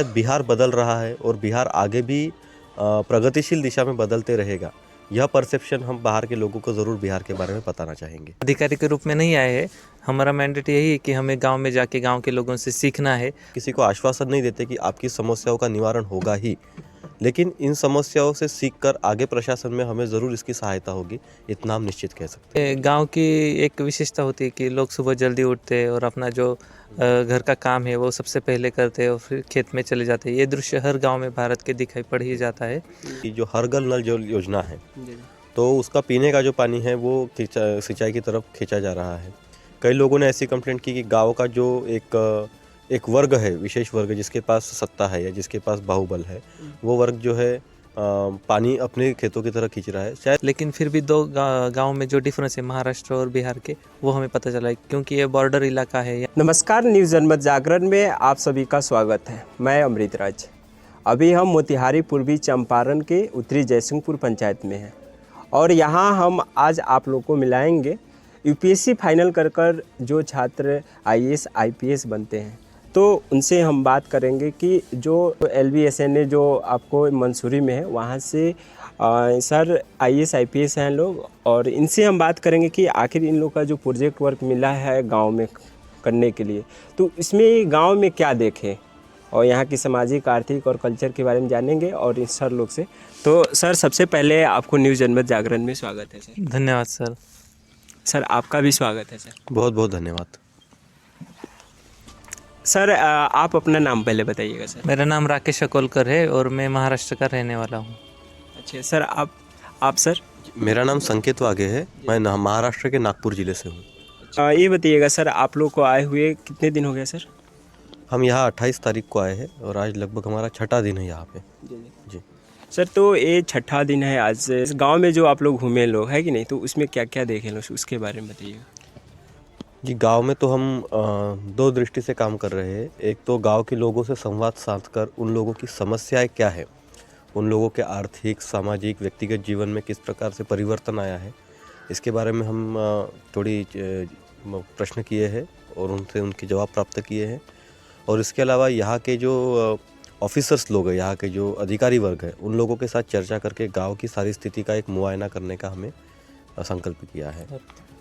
बिहार बदल रहा है और बिहार आगे भी प्रगतिशील दिशा में बदलते रहेगा। यह परसेप्शन हम बाहर के लोगों को ज़रूर बिहार के बारे में बताना चाहेंगे। अधिकारी के रूप में नहीं आए हैं। हमारा मैंडेट यही है कि हमें गांव में जाके गांव के लोगों से सीखना है। किसी को आश्वासन नहीं देते कि आपकी समस्याओं का निवारण होगा ही, लेकिन इन समस्याओं से सीखकर आगे प्रशासन में हमें ज़रूर इसकी सहायता होगी, इतना हम निश्चित कह सकते हैं। गांव की एक विशेषता होती है कि लोग सुबह जल्दी उठते हैं और अपना जो घर का काम है वो सबसे पहले करते हैं और फिर खेत में चले जाते हैं। ये दृश्य हर गांव में भारत के दिखाई पड़ ही जाता है। कि जो हर घर नल जो योजना है, तो उसका पीने का जो पानी है वो सिंचाई की तरफ खींचा जा रहा है। कई लोगों ने ऐसी कंप्लेंट की कि गांव का जो एक वर्ग है, विशेष वर्ग जिसके पास सत्ता है या जिसके पास बाहुबल है, वो वर्ग जो है पानी अपने खेतों की तरफ खींच रहा है। शायद लेकिन फिर भी दो गांव में जो डिफरेंस है महाराष्ट्र और बिहार के, वो हमें पता चला है क्योंकि ये बॉर्डर इलाका है। नमस्कार, न्यूज़ जनमत जागरण में आप सभी का स्वागत है। मैं अमृत राज। अभी हम मोतिहारी पूर्वी चंपारण के उत्तरी जयसिंहपुर पंचायत में हैं और यहाँ हम आज आप लोग को मिलाएंगे यूपीएससी फाइनल कर जो छात्र आईएएस आईपीएस बनते हैं, तो उनसे हम बात करेंगे कि जो LBSNA जो आपको मंसूरी में है वहाँ से सर आईएएस आईपीएस हैं लोग, और इनसे हम बात करेंगे कि आखिर इन लोग का जो प्रोजेक्ट वर्क मिला है गांव में करने के लिए, तो इसमें गांव में क्या देखें और यहाँ की सामाजिक, आर्थिक और कल्चर के बारे में जानेंगे और इन सर लोग से। तो सर, सबसे पहले आपको न्यूज़ जनमत जागरण में स्वागत है सर। धन्यवाद सर। सर, आपका भी स्वागत है सर। बहुत बहुत धन्यवाद। सर, आप अपना नाम पहले बताइएगा सर। मेरा नाम राकेश अकोलकर है और मैं महाराष्ट्र का रहने वाला हूँ। अच्छा सर, आप सर? मेरा नाम संकेत वाघे है, मैं महाराष्ट्र के नागपुर ज़िले से हूँ। ये बताइएगा सर, आप लोग को आए हुए कितने दिन हो गए सर? हम यहाँ 28 तारीख को आए हैं और आज लगभग हमारा छठा दिन है यहाँ पे। जी सर, तो ये छठा दिन है आज। इस गांव में जो आप लोग घूमे लोग है कि नहीं, तो उसमें क्या क्या देखे लोग, उसके बारे में बताइएगा। जी, गांव में तो हम दो दृष्टि से काम कर रहे हैं। एक तो गांव के लोगों से संवाद साधकर उन लोगों की समस्याएं क्या है, उन लोगों के आर्थिक, सामाजिक, व्यक्तिगत जीवन में किस प्रकार से परिवर्तन आया है, इसके बारे में हम थोड़ी प्रश्न किए हैं और उनसे उनके जवाब प्राप्त किए हैं। और इसके अलावा यहाँ के जो ऑफिसर्स लोग हैं, यहाँ के जो अधिकारी वर्ग है, उन लोगों के साथ चर्चा करके गांव की सारी स्थिति का एक मुआयना करने का हमें संकल्प किया है।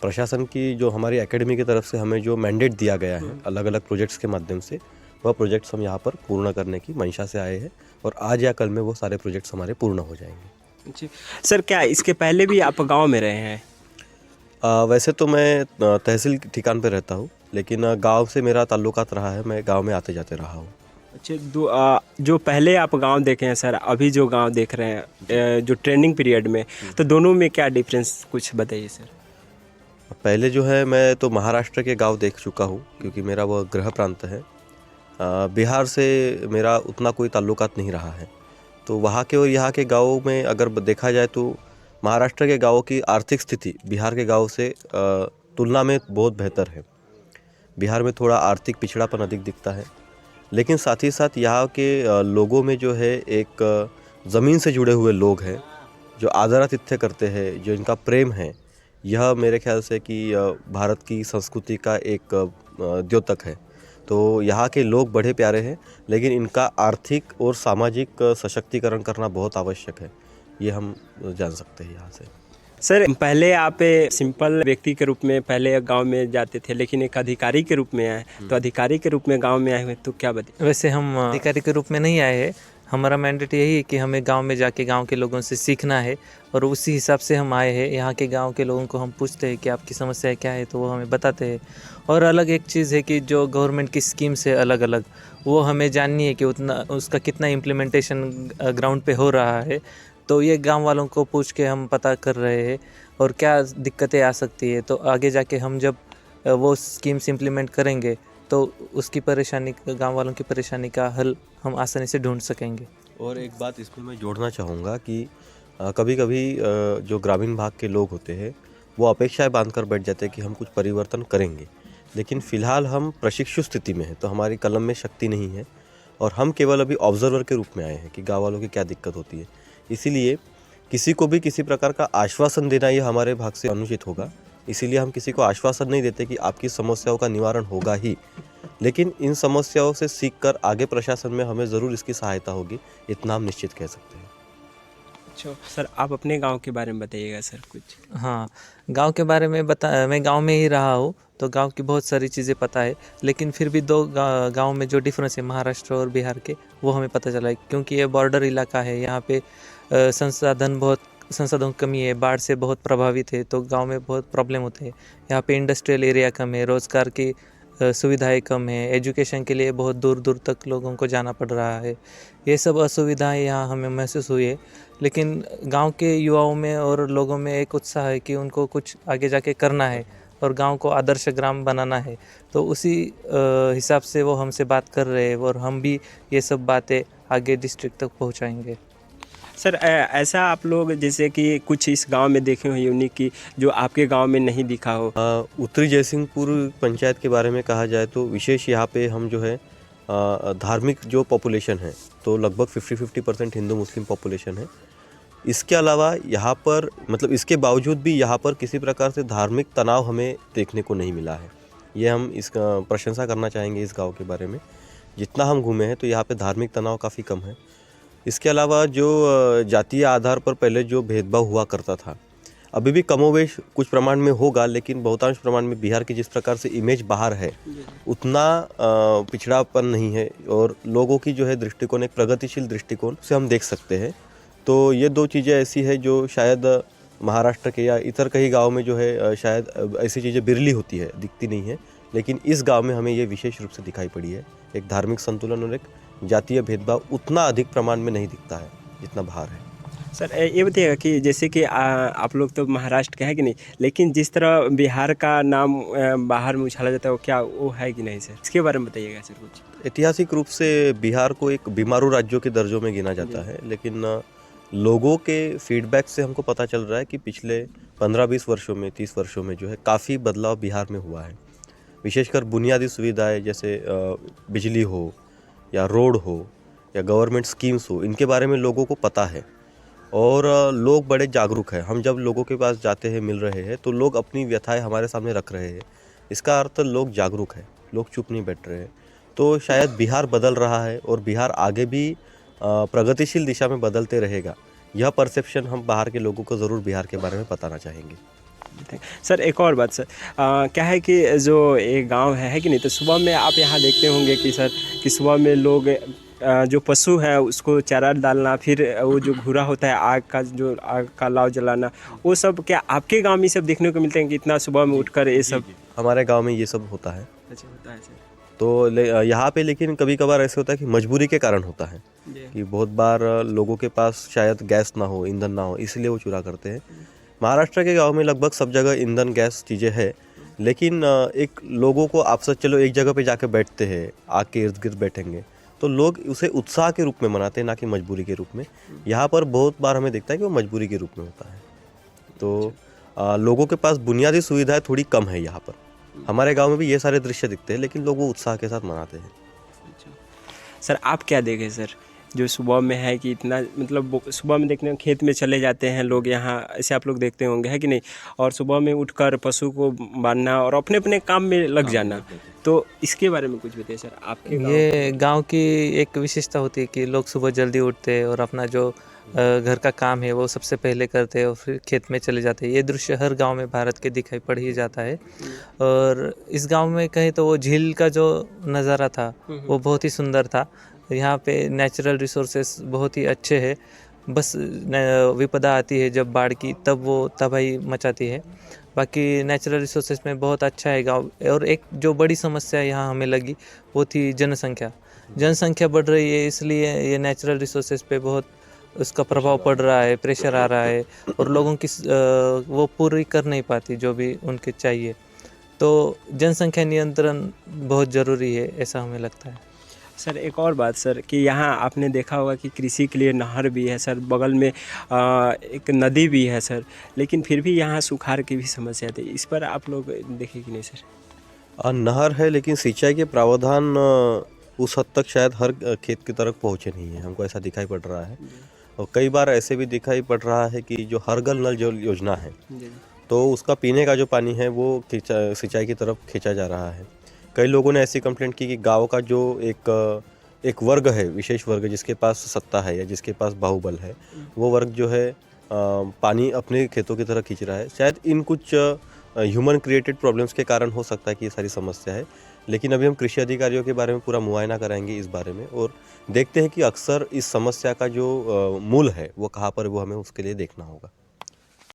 प्रशासन की जो हमारी एकेडमी की तरफ से हमें जो मैंडेट दिया गया है अलग अलग प्रोजेक्ट्स के माध्यम से, वह प्रोजेक्ट्स हम यहाँ पर पूर्ण करने की मंशा से आए हैं और आज या कल में वो सारे प्रोजेक्ट्स हमारे पूर्ण हो जाएंगे। जी सर, क्या इसके पहले भी आप गांव में रहे हैं? वैसे तो मैं तहसील ठिकान पे रहता हूँ, लेकिन गांव से मेरा ताल्लुकात रहा है, मैं गांव में आते जाते रहा हूँ। अच्छा, जो पहले आप गांव देखे हैं सर, अभी जो गांव देख रहे हैं जो ट्रेनिंग पीरियड में, तो दोनों में क्या डिफरेंस कुछ बताइए सर। पहले जो है मैं तो महाराष्ट्र के गांव देख चुका हूँ क्योंकि मेरा वह गृह प्रांत है। बिहार से मेरा उतना कोई ताल्लुकात नहीं रहा है, तो वहाँ के और यहाँ के गाँवों में अगर देखा जाए तो महाराष्ट्र के गाँवों की आर्थिक स्थिति बिहार के गाँव से तुलना में बहुत बेहतर है। बिहार में थोड़ा आर्थिक पिछड़ापन अधिक दिखता है, लेकिन साथ ही साथ यहाँ के लोगों में जो है एक ज़मीन से जुड़े हुए लोग हैं जो आदरातिथ्य करते हैं, जो इनका प्रेम है, यह मेरे ख्याल से कि भारत की संस्कृति का एक द्योतक है। तो यहाँ के लोग बड़े प्यारे हैं, लेकिन इनका आर्थिक और सामाजिक सशक्तिकरण करना बहुत आवश्यक है, ये हम जान सकते हैं यहाँ से। सर, पहले आप सिंपल व्यक्ति के रूप में पहले गांव में जाते थे, लेकिन एक अधिकारी के रूप में आए, तो अधिकारी के रूप में गांव में आए हुए, तो क्या बताइए? वैसे हम अधिकारी के रूप में नहीं आए हैं। हमारा मैंडेट यही है कि हमें गांव में जाके गांव के लोगों से सीखना है और उसी हिसाब से हम आए हैं। यहाँ के गांव के लोगों को हम पूछते हैं कि आपकी समस्या क्या है, तो वो हमें बताते हैं। और अलग एक चीज़ है कि जो गवर्नमेंट की स्कीम्स है अलग अलग, वो हमें जाननी है कि उतना उसका कितना इम्प्लीमेंटेशन ग्राउंड पे हो रहा है। तो ये गांव वालों को पूछ के हम पता कर रहे हैं और क्या दिक्कतें आ सकती है, तो आगे जाके हम जब वो स्कीम्स इम्प्लीमेंट करेंगे तो उसकी परेशानी, गांव वालों की परेशानी का हल हम आसानी से ढूंढ सकेंगे। और एक बात इसमें मैं जोड़ना चाहूँगा कि कभी कभी जो ग्रामीण भाग के लोग होते हैं वो अपेक्षाएं बांधकर बैठ जाते हैं कि हम कुछ परिवर्तन करेंगे, लेकिन फ़िलहाल हम प्रशिक्षु स्थिति में हैं, तो हमारी कलम में शक्ति नहीं है और हम केवल अभी ऑब्जर्वर के रूप में आए हैं कि गाँव वालों की क्या दिक्कत होती है। इसीलिए किसी को भी किसी प्रकार का आश्वासन देना ये हमारे भाग से अनुचित होगा। इसीलिए हम किसी को आश्वासन नहीं देते कि आपकी समस्याओं का निवारण होगा ही, लेकिन इन समस्याओं से सीख कर आगे प्रशासन में हमें ज़रूर इसकी सहायता होगी, इतना हम निश्चित कह सकते हैं। अच्छा सर, आप अपने गांव के बारे में बताइएगा सर कुछ। हाँ, गांव के बारे में मैं गांव में ही रहा हूँ, तो गांव की बहुत सारी चीज़ें पता है। लेकिन फिर भी दो गांव में जो डिफरेंस है महाराष्ट्र और बिहार के, वो हमें पता चला है, क्योंकि ये बॉर्डर इलाका है। यहाँ पे संसाधन की कमी है, बाढ़ से बहुत प्रभावित है, तो गांव में बहुत प्रॉब्लम होते हैं। यहाँ पे इंडस्ट्रियल एरिया कम है, रोज़गार की सुविधाएं कम है, एजुकेशन के लिए बहुत दूर दूर तक लोगों को जाना पड़ रहा है। ये सब असुविधाएं यहाँ हमें महसूस हुई है। लेकिन गांव के युवाओं में और लोगों में एक उत्साह है कि उनको कुछ आगे जाके करना है और गांव को आदर्श ग्राम बनाना है। तो उसी हिसाब से वो हमसे बात कर रहे हैं और हम भी ये सब बातें आगे डिस्ट्रिक्ट तक पहुंचाएंगे। सर ऐसा आप लोग जैसे कि कुछ इस गांव में देखे हो यूनिक की जो आपके गांव में नहीं दिखा हो? उत्तरी जयसिंहपुर पंचायत के बारे में कहा जाए तो विशेष यहाँ पे हम जो है धार्मिक जो पॉपुलेशन है, तो लगभग 50-50% हिंदू मुस्लिम पॉपुलेशन है। इसके अलावा यहाँ पर मतलब इसके बावजूद भी यहाँ पर किसी प्रकार से धार्मिक तनाव हमें देखने को नहीं मिला है। ये हम इसका प्रशंसा करना चाहेंगे इस गांव के बारे में। जितना हम घूमे हैं तो यहाँ पे धार्मिक तनाव काफ़ी कम है। इसके अलावा जो जातीय आधार पर पहले जो भेदभाव हुआ करता था, अभी भी कमोवेश कुछ प्रमाण में होगा, लेकिन बहुतांश प्रमाण में बिहार की जिस प्रकार से इमेज बाहर है उतना पिछड़ापन नहीं है और लोगों की जो है दृष्टिकोण एक प्रगतिशील दृष्टिकोण से हम देख सकते हैं। तो ये दो चीज़ें ऐसी है जो शायद महाराष्ट्र के या इतर कई गाँव में जो है शायद ऐसी चीज़ें बिरली होती है, दिखती नहीं है, लेकिन इस गाँव में हमें ये विशेष रूप से दिखाई पड़ी है। एक धार्मिक संतुलन और एक जातीय भेदभाव उतना अधिक प्रमाण में नहीं दिखता है जितना बाहर है। सर ये बताइएगा कि जैसे कि आप लोग तो महाराष्ट्र के हैं कि नहीं, लेकिन जिस तरह बिहार का नाम बाहर में उछाला जाता है, वो क्या वो है कि नहीं सर? इसके बारे में बताइएगा सर कुछ। ऐतिहासिक रूप से बिहार को एक बीमारू राज्यों के दर्जों में गिना जाता है, लेकिन लोगों के फीडबैक से हमको पता चल रहा है कि पिछले 15-20 वर्षों में 30 वर्षों में जो है काफ़ी बदलाव बिहार में हुआ है। विशेषकर बुनियादी सुविधाएं जैसे बिजली हो या रोड हो या गवर्नमेंट स्कीम्स हो, इनके बारे में लोगों को पता है और लोग बड़े जागरूक हैं। हम जब लोगों के पास जाते हैं, मिल रहे हैं, तो लोग अपनी व्यथाएं हमारे सामने रख रहे हैं। इसका अर्थ लोग जागरूक हैं, लोग चुप नहीं बैठ रहे हैं। तो शायद बिहार बदल रहा है और बिहार आगे भी प्रगतिशील दिशा में बदलते रहेगा। यह परसेप्शन हम बाहर के लोगों को ज़रूर बिहार के बारे में बताना चाहेंगे। सर एक और बात सर, क्या है कि जो एक गांव है कि नहीं, तो सुबह में आप यहाँ देखते होंगे कि सर कि सुबह में लोग जो पशु है उसको चारा डालना, फिर वो जो घूरा होता है आग का लाव जलाना, वो सब क्या आपके गांव में सब देखने को मिलते हैं कि इतना सुबह में उठकर ये सब? हमारे गांव में ये सब होता है। अच्छा होता है सर। तो यहाँ पे लेकिन कभी कभार ऐसे होता है कि मजबूरी के कारण होता है कि बहुत बार लोगों के पास शायद गैस ना हो, ईंधन ना हो, इसलिए वो चुरा करते हैं। महाराष्ट्र के गांव में लगभग सब जगह ईंधन गैस चीज़ें हैं, लेकिन एक लोगों को आपस चलो एक जगह पे जाके बैठते हैं, आग के इर्द गिर्द बैठेंगे, तो लोग उसे उत्साह के रूप में मनाते हैं, ना कि मजबूरी के रूप में। यहाँ पर बहुत बार हमें दिखता है कि वो मजबूरी के रूप में होता है। तो लोगों के पास बुनियादी सुविधाएं थोड़ी कम है यहाँ पर। हमारे गांव में भी ये सारे दृश्य दिखते हैं, लेकिन लोग वो उत्साह के साथ मनाते हैं। सर आप क्या देखें सर, जो सुबह में है कि इतना मतलब सुबह में देखने खेत में चले जाते हैं लोग, यहाँ ऐसे आप लोग देखते होंगे है कि नहीं, और सुबह में उठकर पशु को बांधना और अपने अपने काम में लग जाना, तो इसके बारे में कुछ बताइए सर आपके ये गांव की एक विशेषता होती है कि लोग सुबह जल्दी उठते हैं और अपना जो घर का काम है वो सबसे पहले करते हैं और फिर खेत में चले जाते हैं। ये दृश्य हर गांव में भारत के दिखाई पड़ ही जाता है। और इस गांव में कहें तो वो झील का जो नज़ारा था वो बहुत ही सुंदर था। यहाँ पे नेचुरल रिसोर्सेस बहुत ही अच्छे हैं, बस विपदा आती है जब बाढ़ की, तब वो तबाही मचाती है। बाकी नेचुरल रिसोर्सेस में बहुत अच्छा है गांव। और एक जो बड़ी समस्या यहाँ हमें लगी वो थी जनसंख्या बढ़ रही है, इसलिए ये नेचुरल रिसोर्सेस पे बहुत उसका प्रभाव पड़ रहा है, प्रेशर आ रहा है और लोगों की वो पूरी कर नहीं पाती जो भी उनके चाहिए। तो जनसंख्या नियंत्रण बहुत ज़रूरी है, ऐसा हमें लगता है। सर एक और बात सर कि यहाँ आपने देखा होगा कि कृषि के लिए नहर भी है सर, बगल में एक नदी भी है सर, लेकिन फिर भी यहाँ सुखाड़ की भी समस्या थी। इस पर आप लोग देखे कि नहीं सर? नहर है, लेकिन सिंचाई के प्रावधान उस हद तक शायद हर खेत की तरफ पहुँचे नहीं है, हमको ऐसा दिखाई पड़ रहा है। और कई बार ऐसे भी दिखाई पड़ रहा है कि जो हर घर नल जो योजना है, तो उसका पीने का जो पानी है वो सिंचाई की तरफ खींचा जा रहा है। कई लोगों ने ऐसी कंप्लेंट की कि गांव का जो एक वर्ग है, विशेष वर्ग जिसके पास सत्ता है या जिसके पास बाहुबल है, वो वर्ग जो है पानी अपने खेतों की तरफ खींच रहा है। शायद इन कुछ ह्यूमन क्रिएटेड प्रॉब्लम्स के कारण हो सकता है कि ये सारी समस्या है, लेकिन अभी हम कृषि अधिकारियों के बारे में पूरा मुआयना कराएंगे इस बारे में और देखते हैं कि अक्सर इस समस्या का जो मूल है वो कहाँ पर, वो हमें उसके लिए देखना होगा।